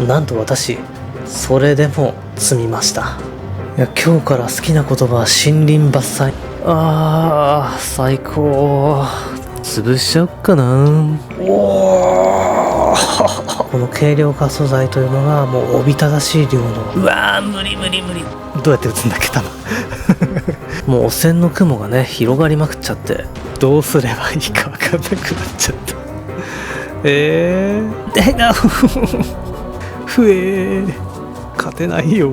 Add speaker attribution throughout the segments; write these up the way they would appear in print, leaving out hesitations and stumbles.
Speaker 1: なんと私、それでも積みました。いや、今日から好きな言葉は森林伐採。最高。潰しちゃおっかな。この軽量化素材というのがもうおびただしい量の。無理。どうやって打つんだっけ、多分。もう汚染の雲がね、広がりまくっちゃって、どうすればいいか分かんなくなっちゃった。勝てないよ。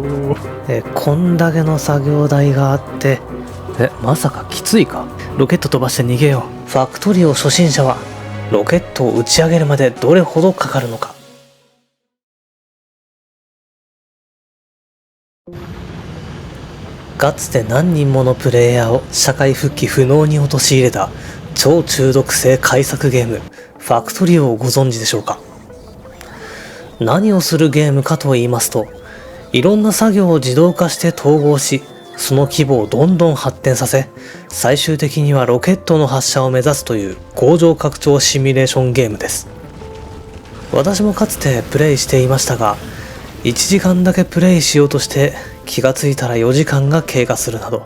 Speaker 1: こんだけの作業台があって、まさかきついか。ロケット飛ばして逃げよう。ファクトリオ初心者はロケットを打ち上げるまでどれほどかかるのか。かつて何人ものプレイヤーを社会復帰不能に陥れた超中毒性改作ゲームファクトリオをご存知でしょうか。何をするゲームかと言いますと、いろんな作業を自動化して統合し、その規模をどんどん発展させ、最終的にはロケットの発射を目指すという工場拡張シミュレーションゲームです。私もかつてプレイしていましたが、1時間だけプレイしようとして気がついたら4時間が経過するなど、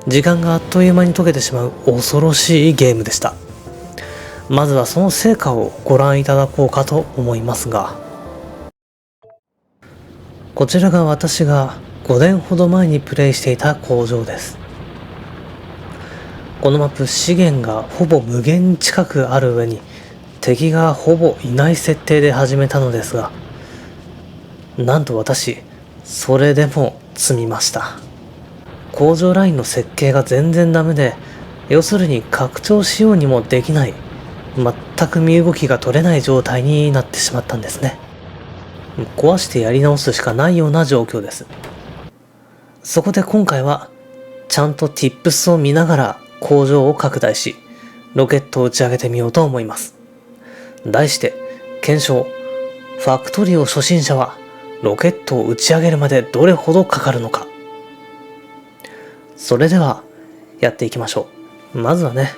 Speaker 1: 時間があっという間に溶けてしまう恐ろしいゲームでした。まずはその成果をご覧いただこうかと思いますが、こちらが私が5年ほど前にプレイしていた工場です。このマップ、資源がほぼ無限近くある上に敵がほぼいない設定で始めたのですが、なんと私、それでも積みました。工場ラインの設計が全然ダメで、要するに拡張しようにもできない、全く身動きが取れない状態になってしまったんですね。壊してやり直すしかないような状況です。そこで今回はちゃんと Tips を見ながら工場を拡大し、ロケットを打ち上げてみようと思います。題して検証、ファクトリオ初心者はロケットを打ち上げるまでどれほどかかるのか。それではやっていきましょう。まずはね、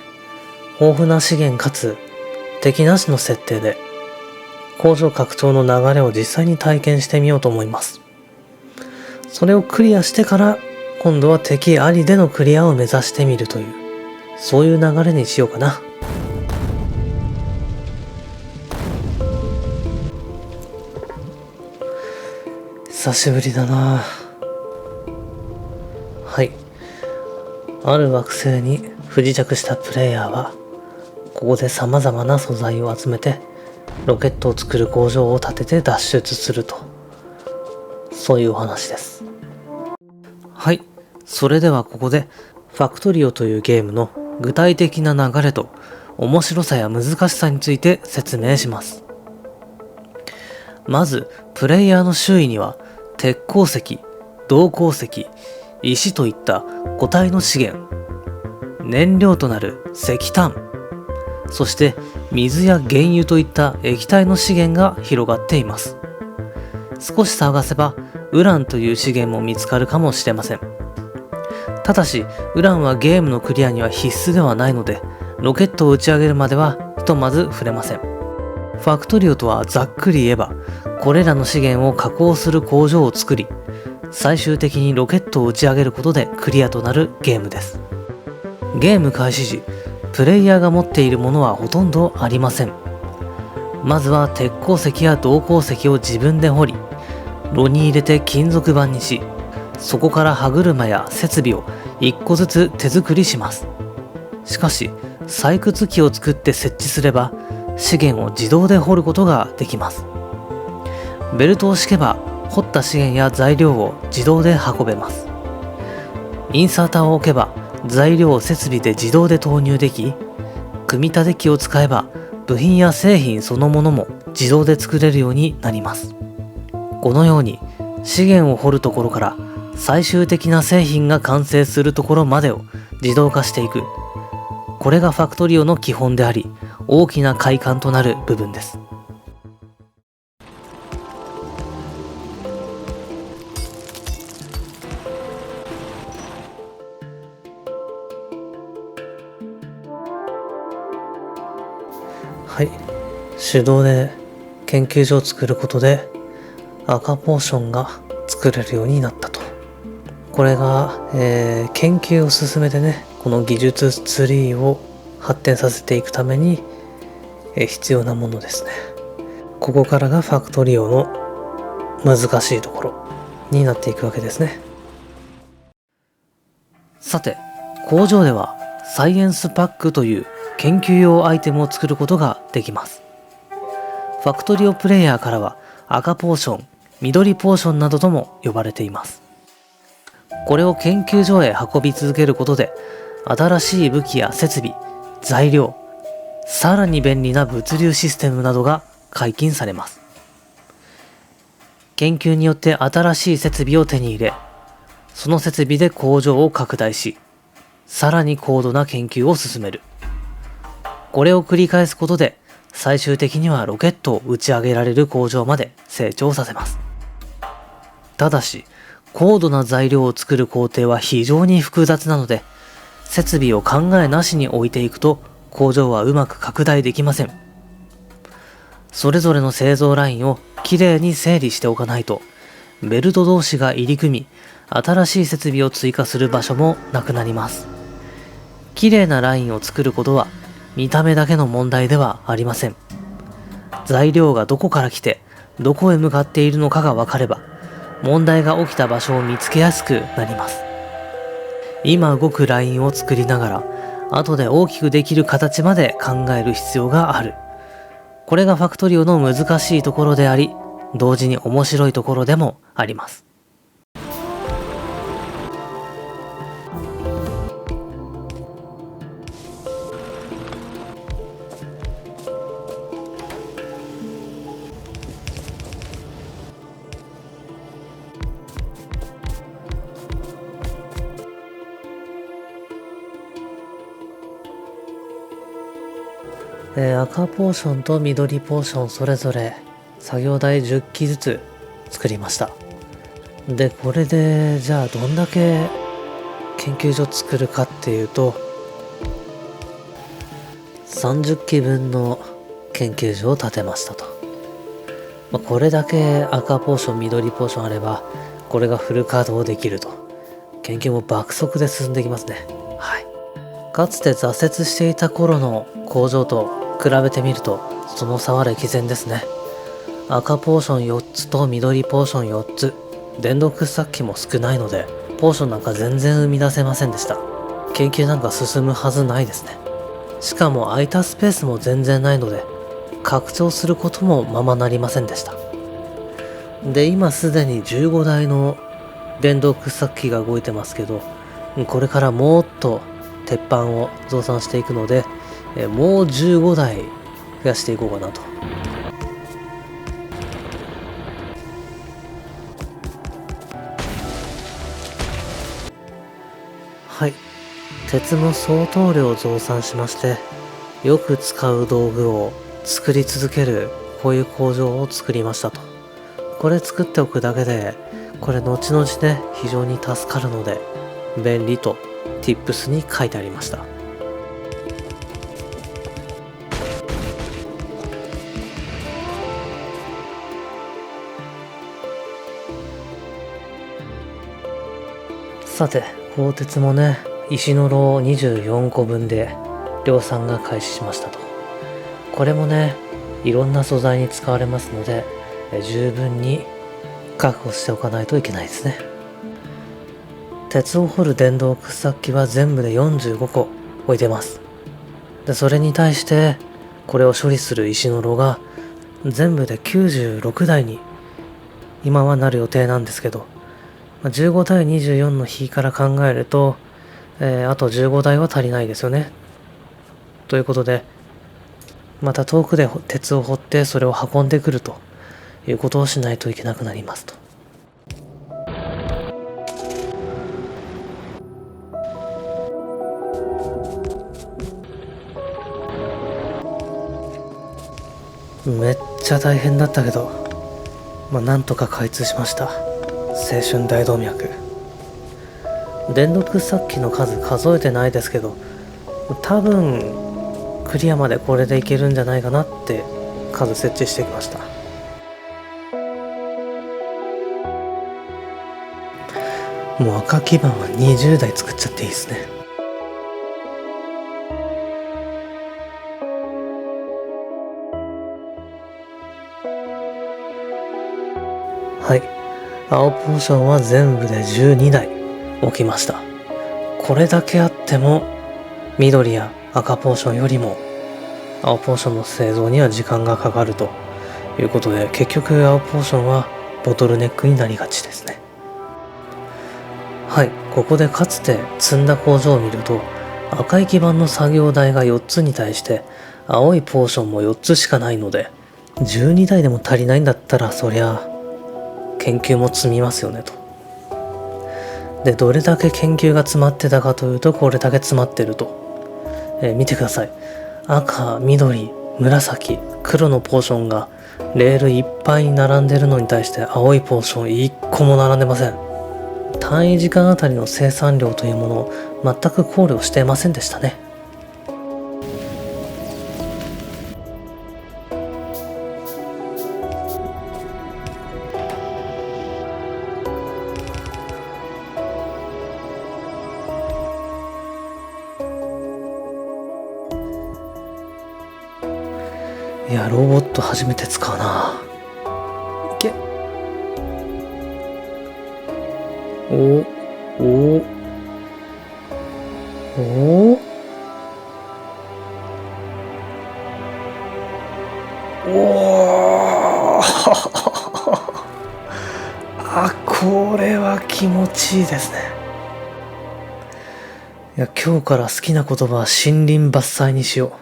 Speaker 1: 豊富な資源かつ敵なしの設定で工場拡張の流れを実際に体験してみようと思います。それをクリアしてから今度は敵ありでのクリアを目指してみるという、そういう流れにしようかな。久しぶりだな。はい。ある惑星に不時着したプレイヤーは、ここで様々な素材を集めてロケットを作る工場を建てて脱出すると、そういうお話です。はい、それではここでファクトリオというゲームの具体的な流れと面白さや難しさについて説明します。まずプレイヤーの周囲には鉄鉱石、銅鉱石、石といった固体の資源、燃料となる石炭、そして水や原油といった液体の資源が広がっています。少し探せばウランという資源も見つかるかもしれません。ただしウランはゲームのクリアには必須ではないので、ロケットを打ち上げるまではひとまず触れません。ファクトリオとはざっくり言えば、これらの資源を加工する工場を作り、最終的にロケットを打ち上げることでクリアとなるゲームです。ゲーム開始時、プレイヤーが持っているものはほとんどありません。まずは鉄鉱石や銅鉱石を自分で掘り、炉に入れて金属板にし、そこから歯車や設備を1個ずつ手作りします。しかし採掘機を作って設置すれば資源を自動で掘ることができます。ベルトを敷けば掘った資源や材料を自動で運べます。インサーターを置けば材料を設備で自動で投入でき、組み立て機を使えば部品や製品そのものも自動で作れるようになります。このように資源を掘るところから最終的な製品が完成するところまでを自動化していく。これがファクトリオの基本であり、大きな快感となる部分です。はい、手動で研究所を作ることで赤ポーションが作れるようになったと。これが、研究を進めてね、この技術ツリーを発展させていくために、必要なものですね。ここからがファクトリオの難しいところになっていくわけですね。さて、工場ではサイエンスパックという研究用アイテムを作ることができます。ファクトリオプレイヤーからは赤ポーション、緑ポーションなどとも呼ばれています。これを研究所へ運び続けることで、新しい武器や設備、材料、さらに便利な物流システムなどが解禁されます。研究によって新しい設備を手に入れ、その設備で工場を拡大し、さらに高度な研究を進める。これを繰り返すことで、最終的にはロケットを打ち上げられる工場まで成長させます。ただし、高度な材料を作る工程は非常に複雑なので、設備を考えなしに置いていくと、工場はうまく拡大できません。それぞれの製造ラインをきれいに整理しておかないと、ベルト同士が入り組み、新しい設備を追加する場所もなくなります。きれいなラインを作ることは、見た目だけの問題ではありません。材料がどこから来て、どこへ向かっているのかが分かれば、問題が起きた場所を見つけやすくなります。今動くラインを作りながら、後で大きくできる形まで考える必要がある。これがファクトリオの難しいところであり、同時に面白いところでもあります。赤ポーションと緑ポーションそれぞれ作業台10機ずつ作りました。で、これでじゃあどんだけ研究所作るかっていうと、30機分の研究所を建てましたと。これだけ赤ポーション、緑ポーションあれば、これがフル稼働できると。研究も爆速で進んでいきますね。はい。かつて挫折していた頃の工場と比べてみると、その差は歴然ですね。赤ポーション4つと緑ポーション4つ。電動掘削機も少ないので、ポーションなんか全然生み出せませんでした。研究なんか進むはずないですね。しかも空いたスペースも全然ないので、拡張することもままなりませんでした。で、今すでに15台の電動掘削機が動いてますけど、これからもっと鉄板を増産していくので、もう15台増やしていこうかなと。はい。鉄も相当量増産しまして、よく使う道具を作り続ける、こういう工場を作りましたと。これ作っておくだけで、これ後々ね、非常に助かるので、便利と Tips に書いてありました。さて、鋼鉄もね、石の炉24個分で量産が開始しましたと。これもね、いろんな素材に使われますので、十分に確保しておかないといけないですね。鉄を掘る電動掘削機は全部で45個置いてます。で、それに対してこれを処理する石の炉が全部で96台に今はなる予定なんですけど、15対24の比から考えると、あと15台は足りないですよね。ということで、また遠くで鉄を掘ってそれを運んでくるということをしないといけなくなりますと。めっちゃ大変だったけど、なんとか開通しました。青春大動脈。電動掘削機の数数えてないですけど、多分クリアまでこれでいけるんじゃないかなって数設置してきました。もう赤基板は20台作っちゃっていいですね。はい、青ポーションは全部で12台置きました。これだけあっても緑や赤ポーションよりも青ポーションの製造には時間がかかるということで、結局青ポーションはボトルネックになりがちですね。はい、ここでかつて積んだ工場を見ると、赤い基板の作業台が4つに対して青いポーションも4つしかないので、12台でも足りないんだったらそりゃ研究も積みますよねと。で、どれだけ研究が詰まってたかというと、これだけ詰まってると。見てください。赤、緑、紫、黒のポーションがレールいっぱいに並んでるのに対して、青いポーション1個も並んでません。単位時間あたりの生産量というものを全く考慮していませんでしたね。いや、ロボット初めて使うな。いけ。おおおおあ、これは気持ちいいですね。いや、今日から好きな言葉は森林伐採にしよう。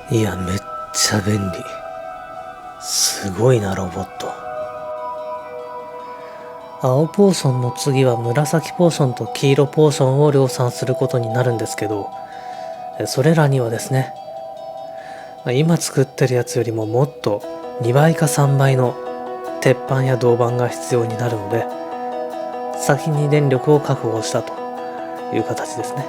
Speaker 1: いや、めっちゃ便利。すごいな、ロボット。青ポーションの次は紫ポーションと黄色ポーションを量産することになるんですけど、それらにはですね、今作ってるやつよりももっと2倍か3倍の鉄板や銅板が必要になるので、先に電力を確保したという形ですね。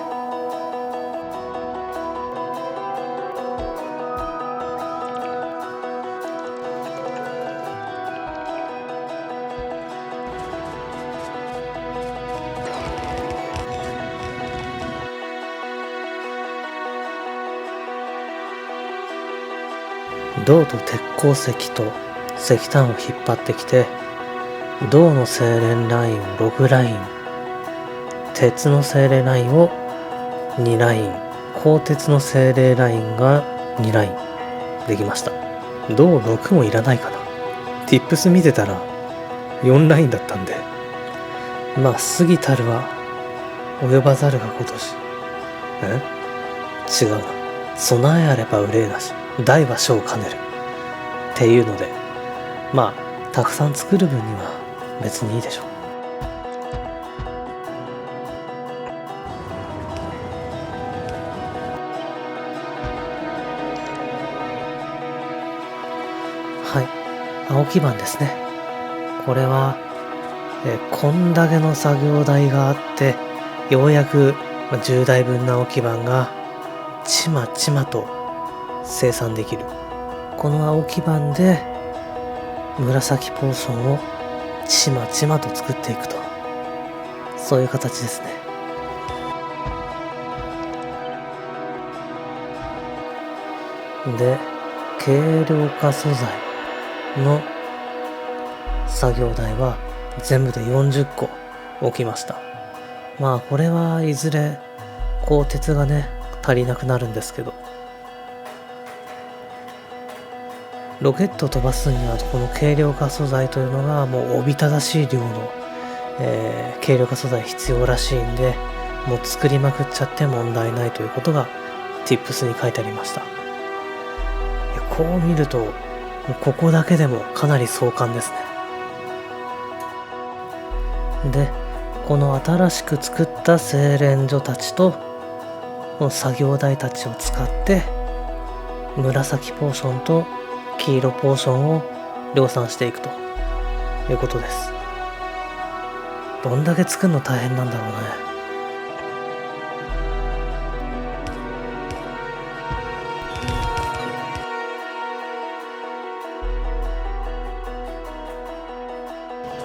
Speaker 1: 銅と鉄鉱石と石炭を引っ張ってきて、銅の精錬ラインを6ライン、鉄の精錬ラインを2ライン、鋼鉄の精錬ラインが2ラインできました。銅6もいらないかな。Tips 見てたら4ラインだったんで、まあ過ぎたるは及ばざるが如し。違うな。備えあれば憂いなし、大は小を兼ねるっていうので、まあたくさん作る分には別にいいでしょう。はい、青基板ですね。これはこんだけの作業台があって、ようやく10台分の青基板がちまちまと生産できる。この青基板で紫ポーションをちまちまと作っていくと、そういう形ですね。で、軽量化素材の作業台は全部で40個置きました。まあこれはいずれ鋼鉄がね足りなくなるんですけど、ロケットを飛ばすにはこの軽量化素材というのがもうおびただしい量の、軽量化素材必要らしいんで、もう作りまくっちゃって問題ないということが Tips に書いてありました。こう見るとここだけでもかなり壮観ですね。で、この新しく作った精錬所たちとこの作業台たちを使って紫ポーションと黄色ポーションを量産していくということです。どんだけ作るの大変なんだろうね。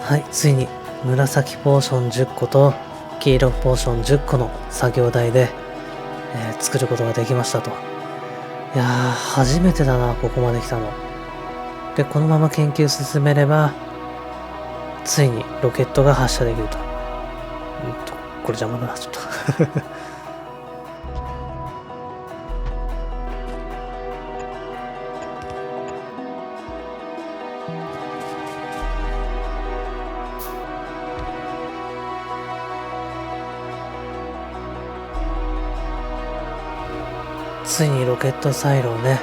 Speaker 1: はい、ついに紫ポーション10個と黄色ポーション10個の作業台で、作ることができましたと。いやー、初めてだな、ここまで来たの。で、このまま研究進めれば、ついにロケットが発射できると。これ邪魔だな、ちょっと。ついにロケットサイロをね、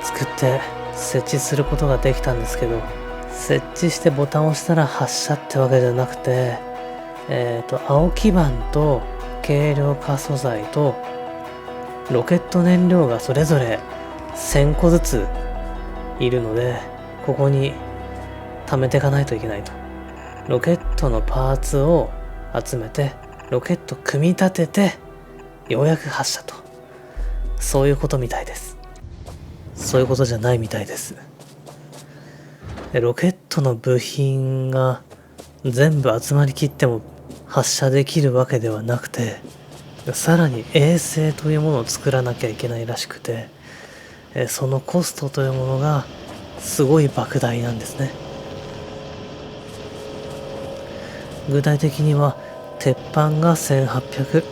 Speaker 1: 作って設置することができたんですけど、設置してボタンを押したら発射ってわけじゃなくて、青基板と軽量化素材とロケット燃料がそれぞれ1000個ずついるので、ここに貯めていかないといけないと。ロケットのパーツを集めて、ロケット組み立てて、ようやく発射と。そういうことみたいです。そういうことじゃないみたいです。で、ロケットの部品が全部集まりきっても発射できるわけではなくて、さらに衛星というものを作らなきゃいけないらしくて、そのコストというものがすごい莫大なんですね。具体的には鉄板が1800、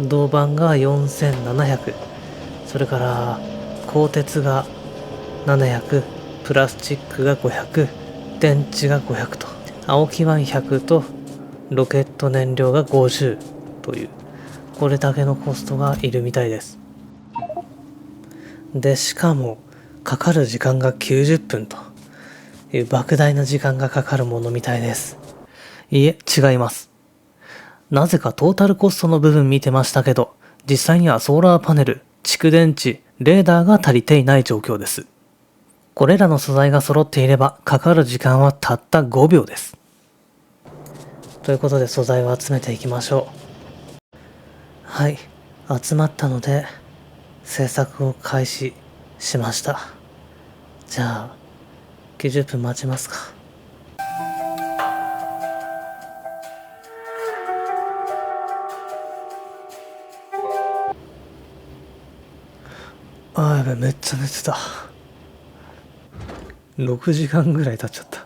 Speaker 1: 銅板が4700、それから鋼鉄が700、プラスチックが500、電池が500と、青基板100とロケット燃料が50という、これだけのコストがいるみたいです。で、しかもかかる時間が90分という莫大な時間がかかるものみたいです。いえ、違います。なぜかトータルコストの部分見てましたけど、実際にはソーラーパネル、蓄電池、レーダーが足りていない状況です。これらの素材が揃っていればかかる時間はたった5秒です。ということで素材を集めていきましょう。はい、集まったので制作を開始しました。じゃあ90分待ちますか。やべ、めっちゃ寝てた。6時間ぐらい経っちゃった。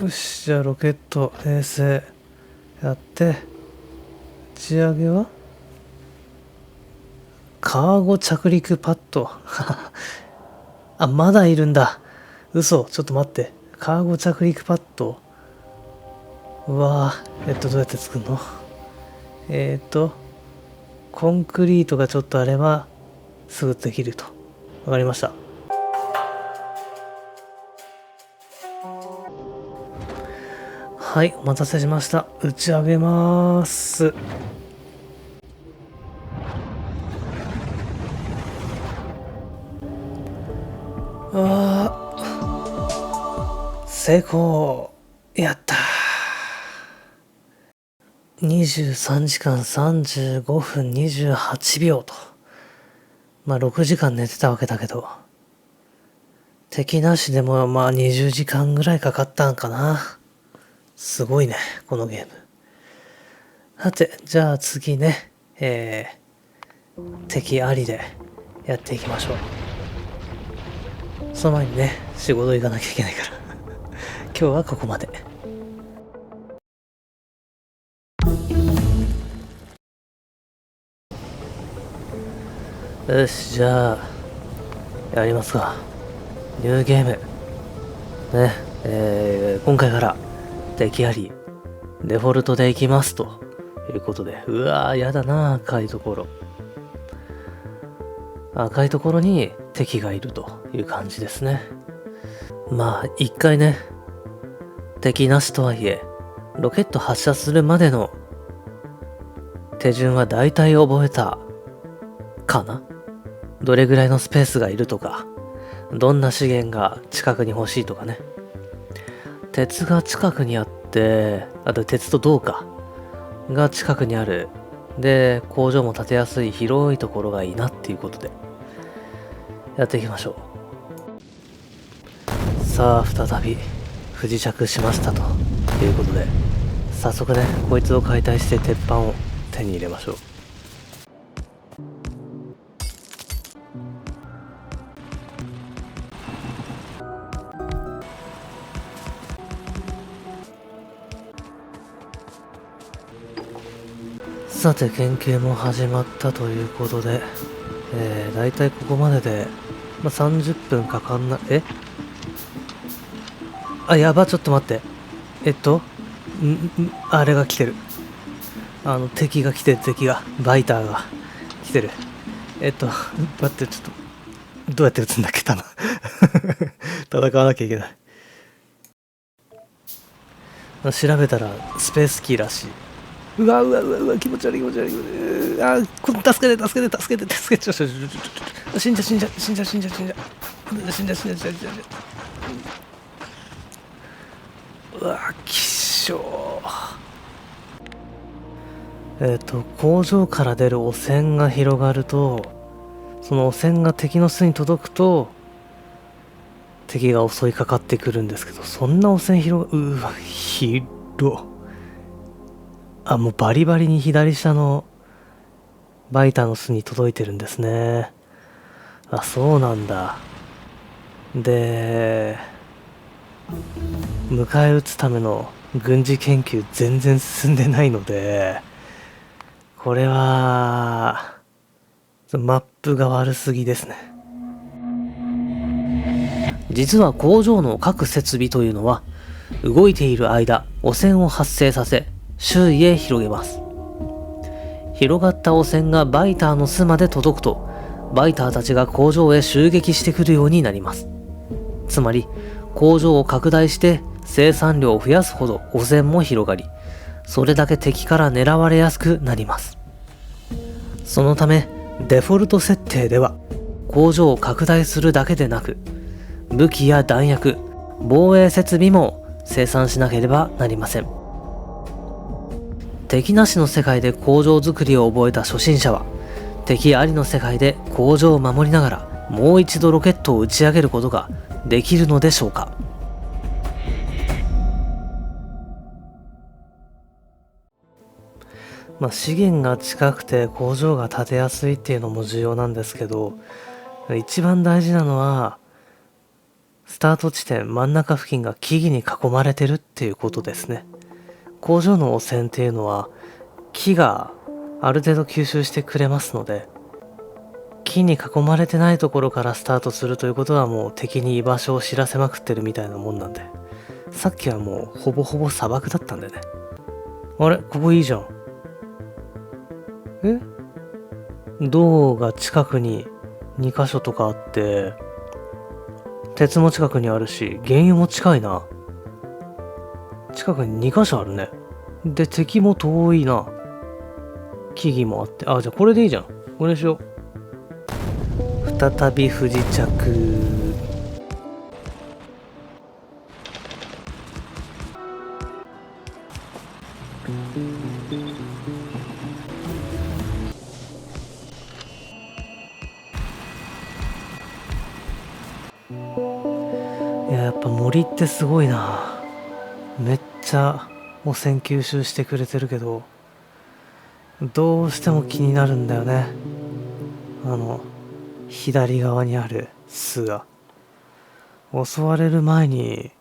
Speaker 1: よし、じゃあロケット衛星やって、打ち上げはカーゴ着陸パッド。あ、まだいるんだ。嘘、ちょっと待って。カーゴ着陸パッド。うわぁ、どうやって作るの？コンクリートがちょっとあれば、すぐできると。わかりました。はい、お待たせしました。打ち上げます。成功。やったー。23時間35分28秒と。まあ6時間寝てたわけだけど、敵なしでもまあ20時間ぐらいかかったんかな。すごいね、このゲーム。さて、じゃあ次ね、敵ありでやっていきましょう。その前にね、仕事行かなきゃいけないから。今日はここまで。よし、じゃあ、やりますか。ニューゲーム。ね、今回から敵あり、デフォルトでいきますということで。うわー、やだな、赤いところ。赤いところに敵がいるという感じですね。まあ、一回ね、敵なしとはいえ、ロケット発射するまでの手順は大体覚えたかな。どれぐらいのスペースがいるとか、どんな資源が近くに欲しいとかね。鉄が近くにあっで、あと鉄と銅かが近くにある。で、工場も建てやすい広いところがいいなっていうことでやっていきましょう。さあ再び不時着しましたということで、早速ねこいつを解体して鉄板を手に入れましょう。さて研究も始まったということで、だいたいここまでで、30分かかんな、やば、ちょっと待って。あれが来てる。敵が来てる、敵が。バイターが来てる。待って、ちょっと、どうやって撃つんだっけ、弾。戦わなきゃいけない。調べたら、スペースキーらしい。うわ、気持ち悪い、気持ち悪い。助けて、死んじゃ。うわ、きっしょー。工場から出る汚染が広がると、その汚染が敵の巣に届くと、敵が襲いかかってくるんですけど、そんな汚染広がる、うわ、広っ。もうバリバリに左下のバイターの巣に届いてるんですね。そうなんだ。で、迎え撃つための軍事研究全然進んでないので、これはマップが悪すぎですね。実は工場の各設備というのは動いている間汚染を発生させ周囲へ広げます。広がった汚染がバイターの巣まで届くと、バイターたちが工場へ襲撃してくるようになります。つまり工場を拡大して生産量を増やすほど汚染も広がり、それだけ敵から狙われやすくなります。そのためデフォルト設定では工場を拡大するだけでなく、武器や弾薬、防衛設備も生産しなければなりません。敵なしの世界で工場作りを覚えた初心者は、敵ありの世界で工場を守りながらもう一度ロケットを打ち上げることができるのでしょうか。資源が近くて工場が建てやすいっていうのも重要なんですけど、一番大事なのはスタート地点真ん中付近が木々に囲まれてるっていうことですね。工場の汚染っていうのは木がある程度吸収してくれますので、木に囲まれてないところからスタートするということはもう敵に居場所を知らせまくってるみたいなもんなんで、さっきはもうほぼほぼ砂漠だったんでね。あれ、ここいいじゃん。銅が近くに2箇所とかあって、鉄も近くにあるし、原油も近いな。近くに2箇所あるね。で、敵も遠いな。木々もあって。じゃあこれでいいじゃん。これにしよう。再び不時着。やっぱ森ってすごいな。めっちゃ汚染吸収してくれてるけど、どうしても気になるんだよね。左側にある巣が。襲われる前に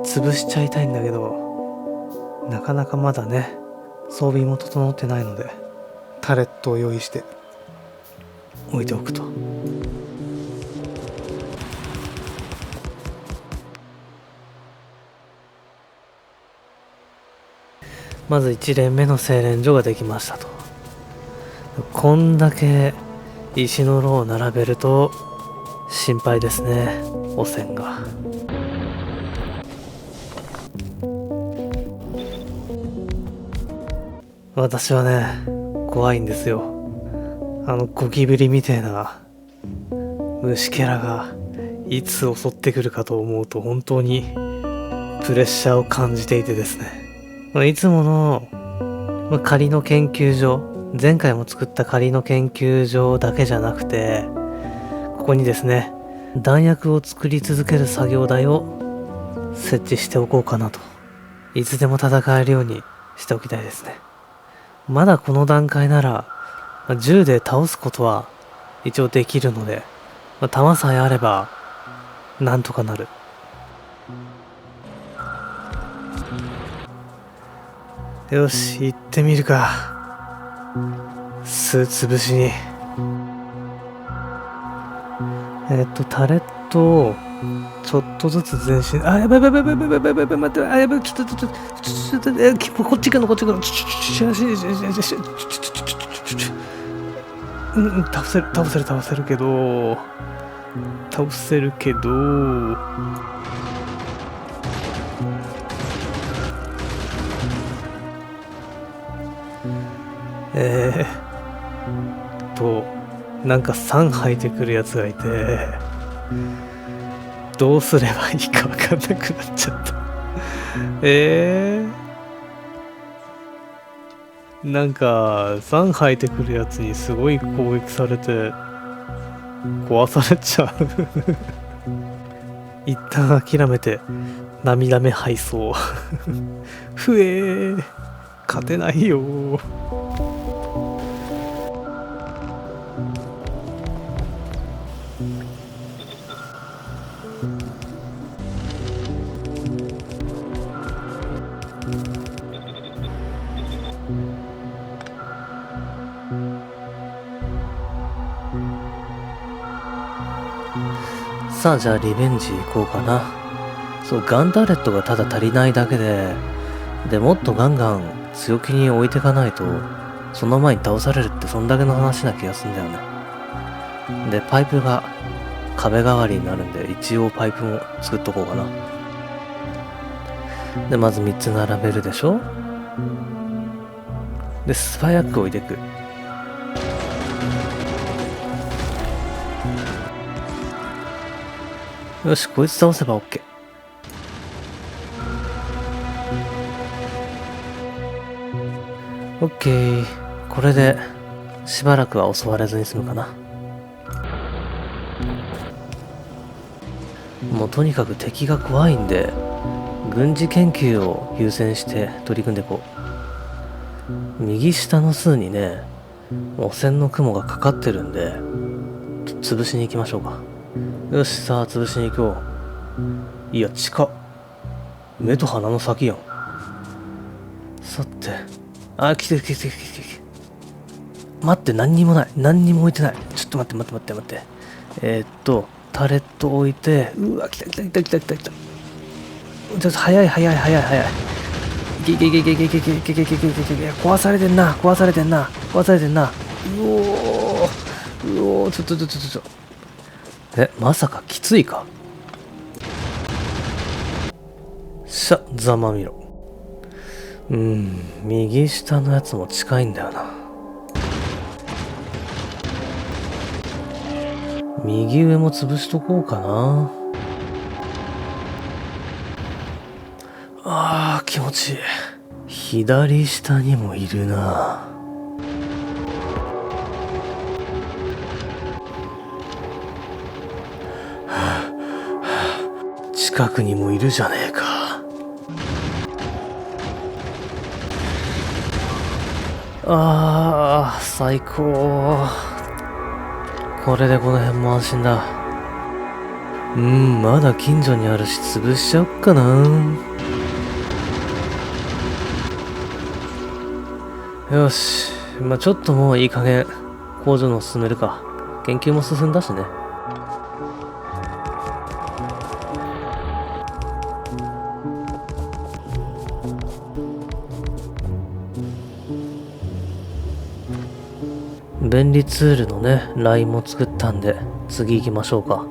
Speaker 1: 潰しちゃいたいんだけど、なかなかまだね、装備も整ってないので、タレットを用意して置いておくと。まず1連目の精錬所ができましたと。こんだけ石の炉を並べると心配ですね、汚染が。私はね、怖いんですよ。ゴキブリみてえな虫けらがいつ襲ってくるかと思うと本当にプレッシャーを感じていてですね、いつもの仮の研究所、前回も作った仮の研究所だけじゃなくて、ここにですね、弾薬を作り続ける作業台を設置しておこうかなと。いつでも戦えるようにしておきたいですね。まだこの段階なら、銃で倒すことは一応できるので、弾さえあればなんとかなる。よし、行ってみるか。巣潰しに。タレットをちょっとずつ前進。あ、やばいやばいやばいやばいやばいやばい、待って、あ、やばい、ちょっと、こっち行くの、こっち行くの。倒せるけど、なんか3吐いてくるやつがいて、どうすればいいか分かんなくなっちゃった。なんか3吐いてくるやつにすごい攻撃されて壊されちゃう。一旦諦めて涙目配送。勝てないよ。さあ、じゃあリベンジ行こうかな。そう、ガンターレットがただ足りないだけで、もっとガンガン強気に置いていかないと、その前に倒されるってそんだけの話な気がするんだよね。で、パイプが壁代わりになるんで、一応パイプも作っとこうかな。で、まず3つ並べるでしょ。で、素早く置いていく。よし、こいつ倒せば OK。OK。これでしばらくは襲われずに済むかな。もうとにかく敵が怖いんで、軍事研究を優先して取り組んでいこう。右下の巣にね、汚染の雲がかかってるんで、潰しに行きましょうか。よし、さあ潰しに行こう。いや、近っ。目と鼻の先やん。さて、あ、来て。待って、何にもない。何にも置いてない。ちょっと待って。タレット置いて、うわ、来た。ちょっと早い。壊されてんな。うおー、ちょ。まさかきついか。ざまみろ。右下のやつも近いんだよな。右上も潰しとこうかな。あー、気持ちいい。左下にもいるな。近くにもいるじゃねえか。最高。これでこの辺も安心だ。まだ近所にあるし潰しちゃおっかな。よし、ちょっともういい加減工場の進めるか。研究も進んだしね。便利ツールのね、ラインも作ったんで、次行きましょうか。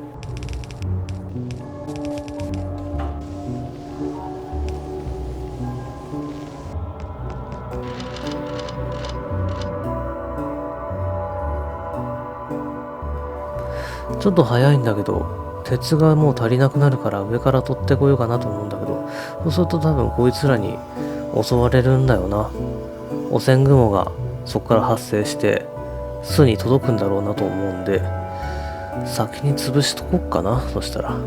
Speaker 1: ちょっと早いんだけど、鉄がもう足りなくなるから上から取ってこようかなと思うんだけど、そうすると多分こいつらに襲われるんだよな。汚染雲がそこから発生して巣に届くんだろうなと思うんで、先に潰しとこっかな。そしたら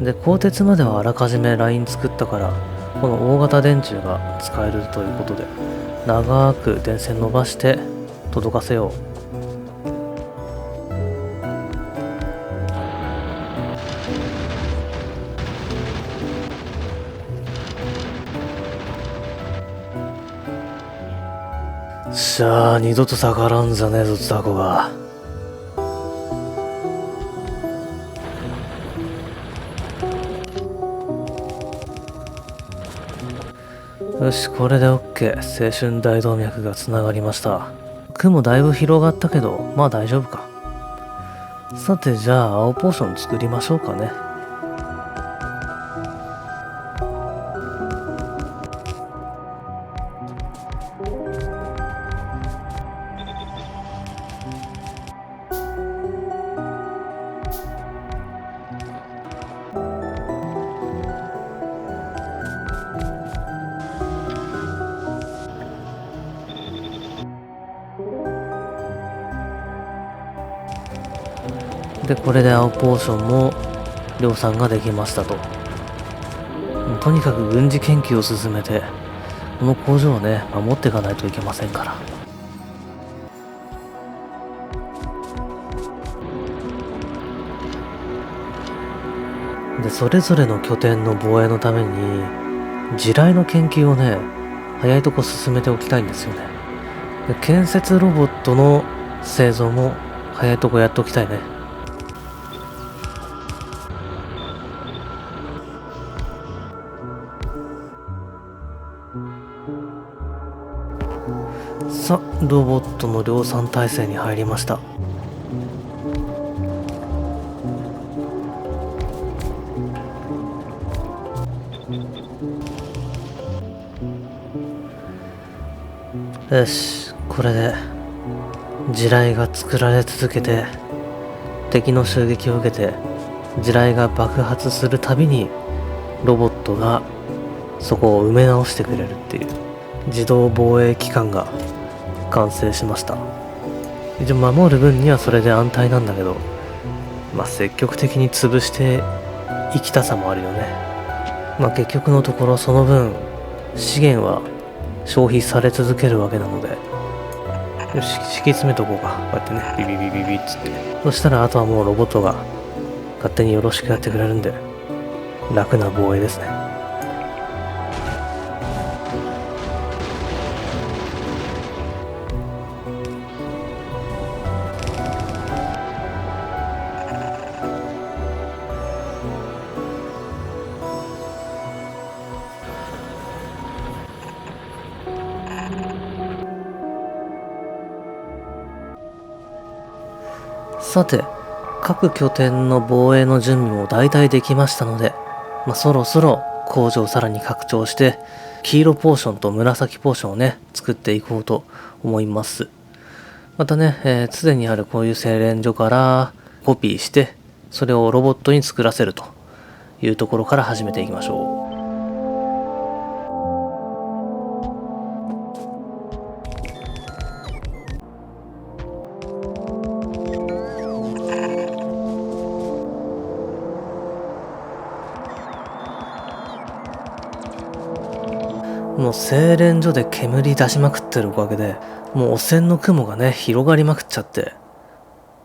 Speaker 1: で、鋼鉄まではあらかじめライン作ったから、この大型電柱が使えるということで長く電線伸ばして届かせよう。しゃあ、二度と逆らうんじゃねえぞザコが。よし、これで OK。 青春大動脈がつながりました。雲だいぶ広がったけど、まあ大丈夫か。さて、じゃあ青ポーション作りましょうかね。で、これで青ポーションも量産ができましたと。とにかく軍事研究を進めて、この工場をね、守っていかないといけませんから。で、それぞれの拠点の防衛のために、地雷の研究をね、早いとこ進めておきたいんですよね。で、建設ロボットの製造も早いとこやっておきたいね。さあ、ロボットの量産体制に入りました。よし、これで地雷が作られ続けて、敵の襲撃を受けて地雷が爆発するたびにロボットがそこを埋め直してくれるっていう自動防衛機関が完成しました。一応守る分にはそれで安泰なんだけど、まあ積極的に潰して生きたさもあるよね。まあ結局のところその分資源は消費され続けるわけなので、よし、敷き詰めとこうか。こうやってね、ビビビビビっつって。そしたらあとはもうロボットが勝手によろしくやってくれるんで、楽な防衛ですね。さて、各拠点の防衛の準備も大体できましたので、そろそろ工場をさらに拡張して、黄色ポーションと紫ポーションをね、作っていこうと思います。またね、常にあるこういう精錬所からコピーして、それをロボットに作らせるというところから始めていきましょう。もう精錬所で煙出しまくってるおかげで、もう汚染の雲がね、広がりまくっちゃって、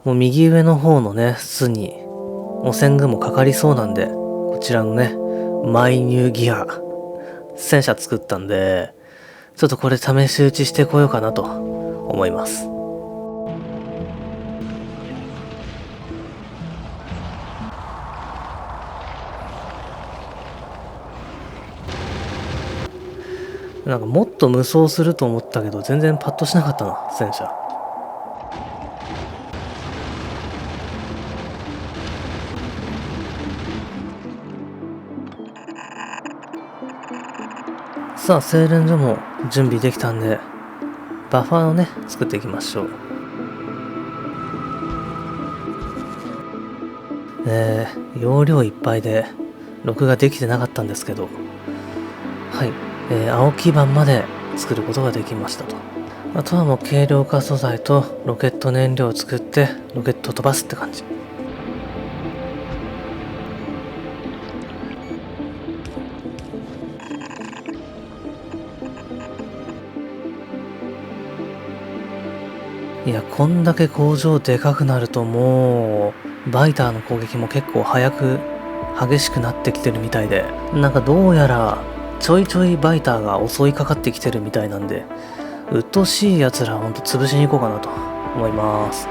Speaker 1: もう右上の方のね、巣に汚染雲かかりそうなんで、こちらのね、マイニューギア、戦車作ったんで、ちょっとこれ試し撃ちしてこようかなと思います。なんかもっと無双すると思ったけど全然パッとしなかったな、戦車。さあ、精錬所も準備できたんで、バッファーをね、作っていきましょう。容量いっぱいで録画できてなかったんですけど、はい、青基板まで作ることができましたと。あとはもう軽量化素材とロケット燃料を作ってロケットを飛ばすって感じ。いや、こんだけ工場でかくなるともうバイターの攻撃も結構激しくなってきてるみたいで、なんかどうやらちょいちょいバイターが襲いかかってきてるみたいなんで、鬱陶しい奴らほんと潰しに行こうかなと思います。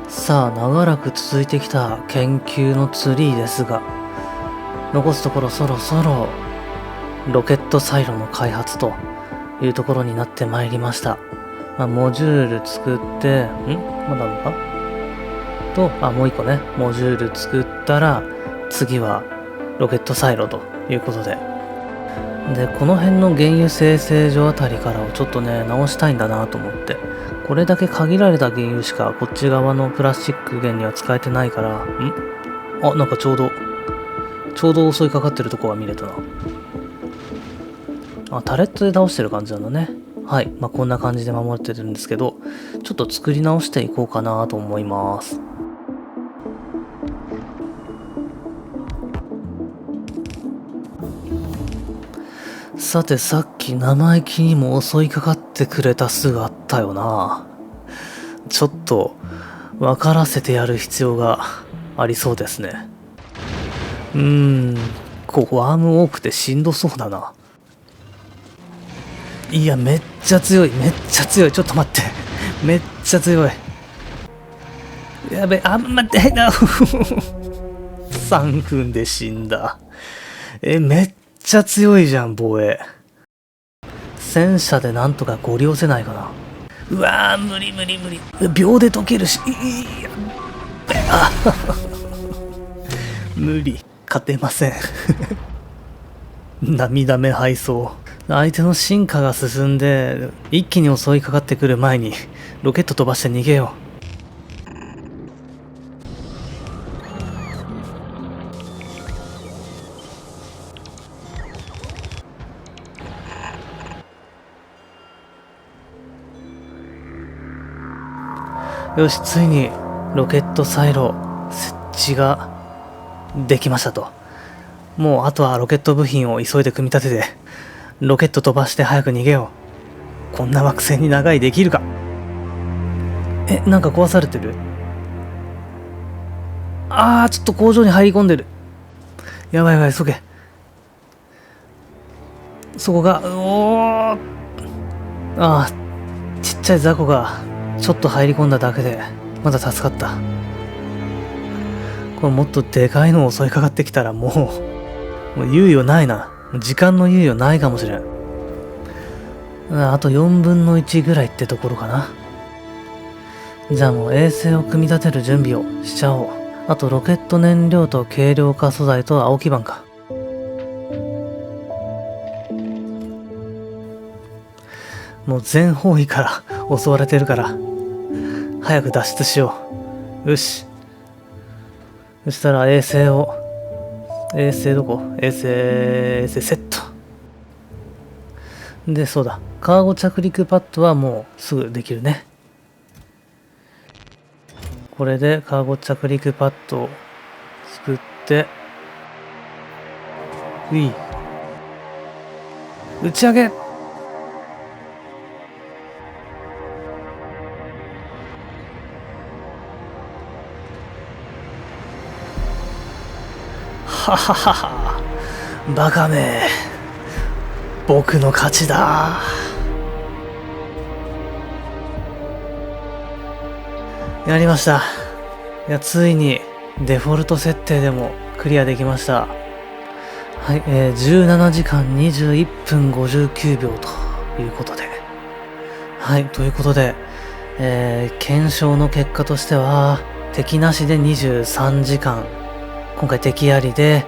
Speaker 1: さあ、長らく続いてきた研究のツリーですが、残すところそろそろロケットサイロの開発というところになってまいりました。モジュール作って、まだあるのかと、もう一個ね、モジュール作ったら、次はロケットサイロということで。で、この辺の原油生成所あたりからをちょっとね、直したいんだなと思って。これだけ限られた原油しかこっち側のプラスチック源には使えてないから、なんかちょうど襲いかかってるとこが見れたな。タレットで倒してる感じなんだね。はい。こんな感じで守ってるんですけど、ちょっと作り直していこうかなと思います。さて、さっき生意気にも襲いかかってくれた巣があったよな。ちょっと分からせてやる必要がありそうですね。ここワーム多くてしんどそうだな。いや、めっちゃ強い。ちょっと待って。めっちゃ強い。やべ、待って、3分で死んだ。めっちゃ強いじゃん、防衛。戦車でなんとかご利用せないかな。うわー、無理。秒で溶けるし、無理。勝てません。涙目敗走。相手の進化が進んで、一気に襲いかかってくる前に、ロケット飛ばして逃げよう。よし、ついに、ロケットサイロ、設置が、できましたと。もう、あとはロケット部品を急いで組み立てて、ロケット飛ばして早く逃げよう。こんな惑星に長居できるか。なんか壊されてる？ちょっと工場に入り込んでる。やばい、急げ。そこが、ちっちゃい雑魚がちょっと入り込んだだけで、まだ助かった。これもっとでかいの襲いかかってきたらもう猶予ないな。時間の猶予ないかもしれん。あと4分の1ぐらいってところかな。じゃあもう衛星を組み立てる準備をしちゃおう。あとロケット燃料と軽量化素材と青基板か。もう全方位から襲われてるから、早く脱出しよう。よし。そしたら衛星どこ？衛星セット。で、そうだ。カーゴ着陸パッドはもうすぐできるね。これでカーゴ着陸パッドを作って、打ち上げ。はははは。バカめ。僕の勝ちだ。やりました。いや、ついにデフォルト設定でもクリアできました。はい、17時間21分59秒ということで。はい、ということで、検証の結果としては、敵なしで23時間、今回敵ありで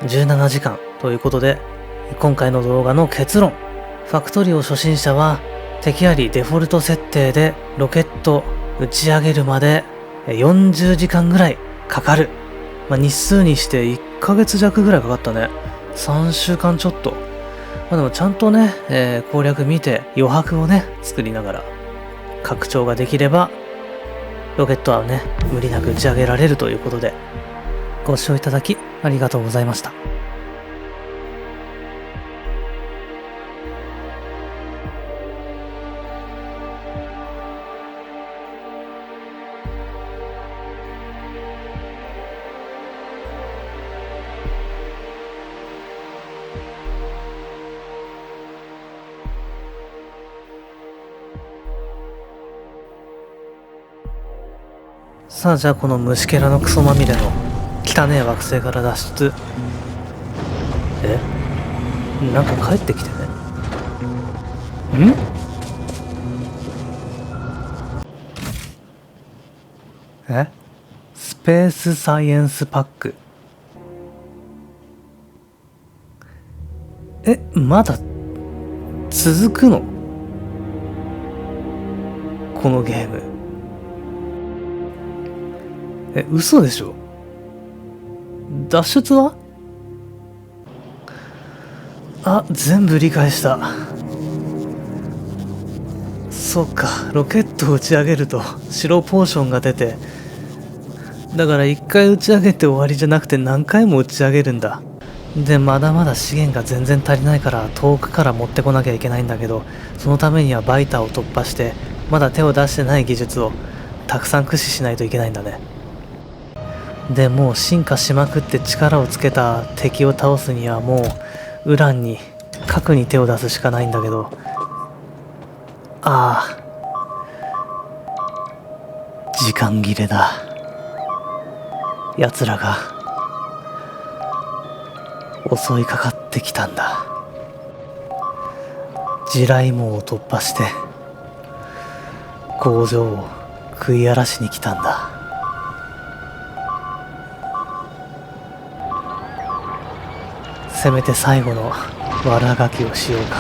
Speaker 1: 17時間ということで、今回の動画の結論。ファクトリオ初心者は、敵ありデフォルト設定でロケット打ち上げるまで40時間ぐらいかかる。日数にして1ヶ月弱ぐらいかかったね。3週間ちょっと。でもちゃんとね、攻略見て余白をね、作りながら拡張ができれば、ロケットはね、無理なく打ち上げられるということで、ご視聴いただきありがとうございました。さあ、じゃあこの虫けらのクソまみれの汚ねえ惑星から脱出。なんか帰ってきてね。スペースサイエンスパック。まだ続くの？このゲーム。嘘でしょ？脱出は？全部理解した。そっか、ロケットを打ち上げると白ポーションが出て、だから一回打ち上げて終わりじゃなくて何回も打ち上げるんだ。で、まだまだ資源が全然足りないから遠くから持ってこなきゃいけないんだけど、そのためにはバイターを突破して、まだ手を出してない技術をたくさん駆使しないといけないんだね。で、もう進化しまくって力をつけた敵を倒すにはもうウランに核に手を出すしかないんだけど、時間切れだ。奴らが襲いかかってきたんだ。地雷網を突破して工場を食い荒らしに来たんだ。せめて最後の悪あがきをしようか。